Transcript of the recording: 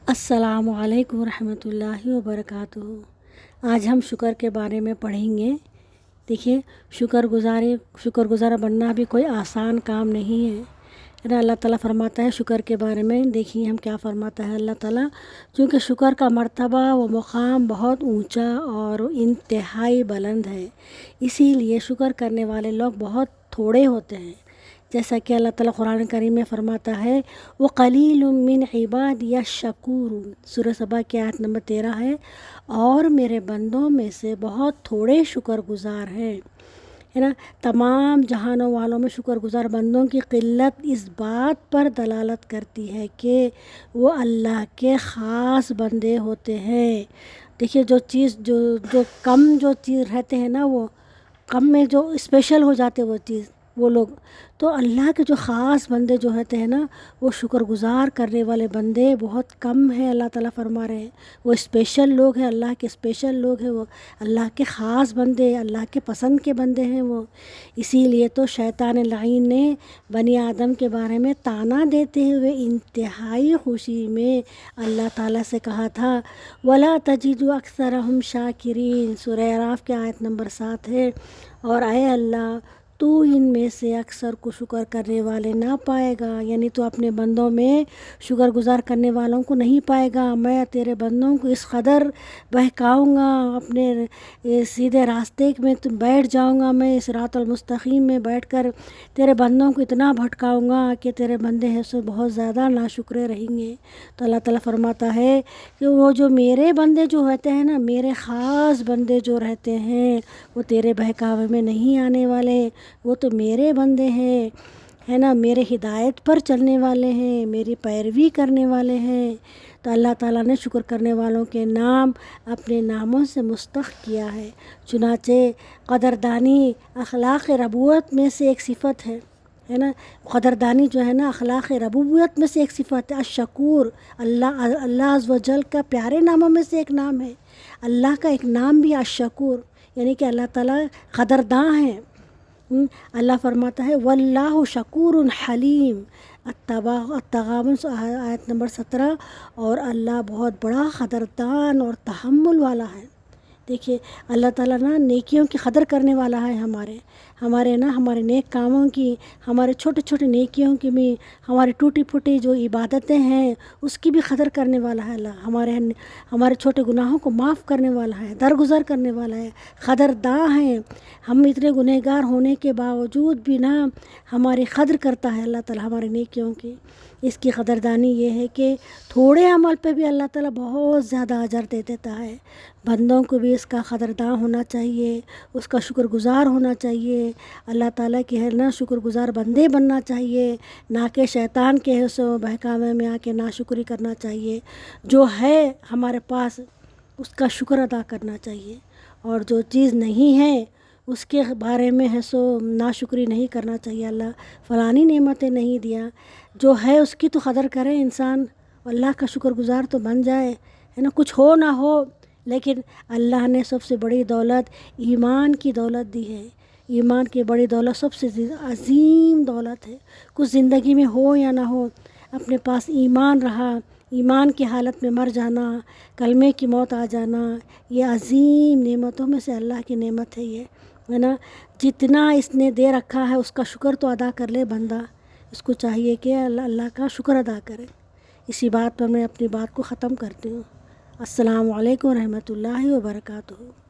السلام علیکم ورحمۃ اللہ وبرکاتہ۔ آج ہم شکر کے بارے میں پڑھیں گے۔ دیکھیے، شکر گزار بننا بھی کوئی آسان کام نہیں ہے۔ اللہ تعالیٰ فرماتا ہے شکر کے بارے میں، دیکھیے ہم کیا فرماتا ہے اللہ تعالیٰ۔ چونکہ شکر کا مرتبہ و مقام بہت اونچا اور انتہائی بلند ہے، اسی لیے شکر کرنے والے لوگ بہت تھوڑے ہوتے ہیں۔ جیسا کہ اللہ تعالیٰ قرآن کریم میں فرماتا ہے وَقَلِيلٌ مِّنْ عِبَادِيَ الشَّكُورُ، سورہ سبا کی آیت نمبر 13 ہے، اور میرے بندوں میں سے بہت تھوڑے شکر گزار ہیں، ہے نا۔ تمام جہانوں والوں میں شکر گزار بندوں کی قلت اس بات پر دلالت کرتی ہے کہ وہ اللہ کے خاص بندے ہوتے ہیں۔ دیکھیے جو چیز رہتے ہیں نا، وہ کم میں جو اسپیشل ہو جاتے وہ لوگ، تو اللہ کے جو خاص بندے جو ہوتے ہیں نا، وہ شکر گزار کرنے والے بندے بہت کم ہیں۔ اللہ تعالیٰ فرما رہے ہیں وہ اسپیشل لوگ ہیں، اللہ کے اسپیشل لوگ ہیں، وہ اللہ کے خاص بندے، اللہ کے پسند کے بندے ہیں وہ۔ اسی لیے تو شیطان لعین نے بنی آدم کے بارے میں طعنہ دیتے ہوئے انتہائی خوشی میں اللہ تعالیٰ سے کہا تھا وَلَا تَجِدُ أَكْثَرَهُمْ شَاكِرِينَ، سورہ اعراف کے آیت نمبر 7 ہے۔ اور اے اللہ، تو ان میں سے اکثر کو شکر کرنے والے نہ پائے گا، یعنی تو اپنے بندوں میں شکر گزار کرنے والوں کو نہیں پائے گا۔ میں تیرے بندوں کو اس قدر بہکاؤں گا، اپنے سیدھے راستے میں بیٹھ جاؤں گا، میں صراط المستقیم میں بیٹھ کر تیرے بندوں کو اتنا بھٹکاؤں گا کہ تیرے بندے ہیں سو بہت زیادہ ناشکرے رہیں گے۔ تو اللہ تعالیٰ فرماتا ہے کہ وہ جو میرے بندے جو ہوتے ہیں نا، میرے خاص بندے جو رہتے ہیں، وہ تیرے بہکاوے میں نہیں آنے والے، وہ تو میرے بندے ہیں، ہے نا، میرے ہدایت پر چلنے والے ہیں، میری پیروی کرنے والے ہیں۔ تو اللہ تعالیٰ نے شکر کرنے والوں کے نام اپنے ناموں سے مستحق کیا ہے۔ چنانچہ قدردانی اخلاق ربوبیت میں سے ایک صفت ہے نا۔ قدردانی جو ہے نا، اخلاق ربوبیت میں سے ایک صفت ہے۔ الشکور، اللہ عز و جل کا پیارے ناموں میں سے ایک نام ہے۔ اللہ کا ایک نام بھی الشکور، یعنی کہ اللہ تعالیٰ قدرداں ہیں۔ اللہ فرماتا ہے واللہ شکور حلیم، التغابن آیت نمبر 17، اور اللہ بہت بڑا قدردان اور تحمل والا ہے۔ دیکھیے اللہ تعالیٰ نا نیکیوں کی قدر کرنے والا ہے، ہمارے نیک کاموں کی، ہمارے چھوٹے چھوٹے نیکیوں کی بھی، ہماری ٹوٹی پھوٹی جو عبادتیں ہیں اس کی بھی قدر کرنے والا ہے اللہ۔ ہمارے چھوٹے گناہوں کو معاف کرنے والا ہے، درگزر کرنے والا ہے، قدرداں ہیں۔ ہم اتنے گنہگار ہونے کے باوجود بھی نا ہماری قدر کرتا ہے اللہ تعالیٰ ہمارے نیکیوں کی۔ اس کی قدردانی یہ ہے کہ تھوڑے عمل پہ بھی اللہ تعالیٰ بہت زیادہ اجر دے دیتا ہے۔ بندوں کو بھی اس کا قدرداں ہونا چاہیے، اس کا شکر گزار ہونا چاہیے، اللہ تعالیٰ کے ہے نا شکر گزار بندے بننا چاہیے، نہ کہ شیطان کے سو بہکاوے میں آ کے ناشکری کرنا چاہیے۔ جو ہے ہمارے پاس اس کا شکر ادا کرنا چاہیے، اور جو چیز نہیں ہے اس کے بارے میں ہے سو ناشکری نہیں کرنا چاہیے۔ اللہ فلانی نعمتیں نہیں دیا، جو ہے اس کی تو قدر کرے انسان، اللہ کا شکر گزار تو بن جائے، ہے نا۔ کچھ ہو نہ ہو، لیکن اللہ نے سب سے بڑی دولت ایمان کی دولت دی ہے۔ ایمان کی بڑی دولت سب سے عظیم دولت ہے۔ کچھ زندگی میں ہو یا نہ ہو، اپنے پاس ایمان رہا، ایمان کی حالت میں مر جانا، کلمے کی موت آ جانا، یہ عظیم نعمتوں میں سے اللہ کی نعمت ہے یہ، ہے نا۔ جتنا اس نے دے رکھا ہے اس کا شکر تو ادا کر لے بندہ، اس کو چاہیے کہ اللہ کا شکر ادا کرے۔ اسی بات پر میں اپنی بات کو ختم کرتی ہوں۔ السلام علیکم ورحمۃ اللہ وبرکاتہ۔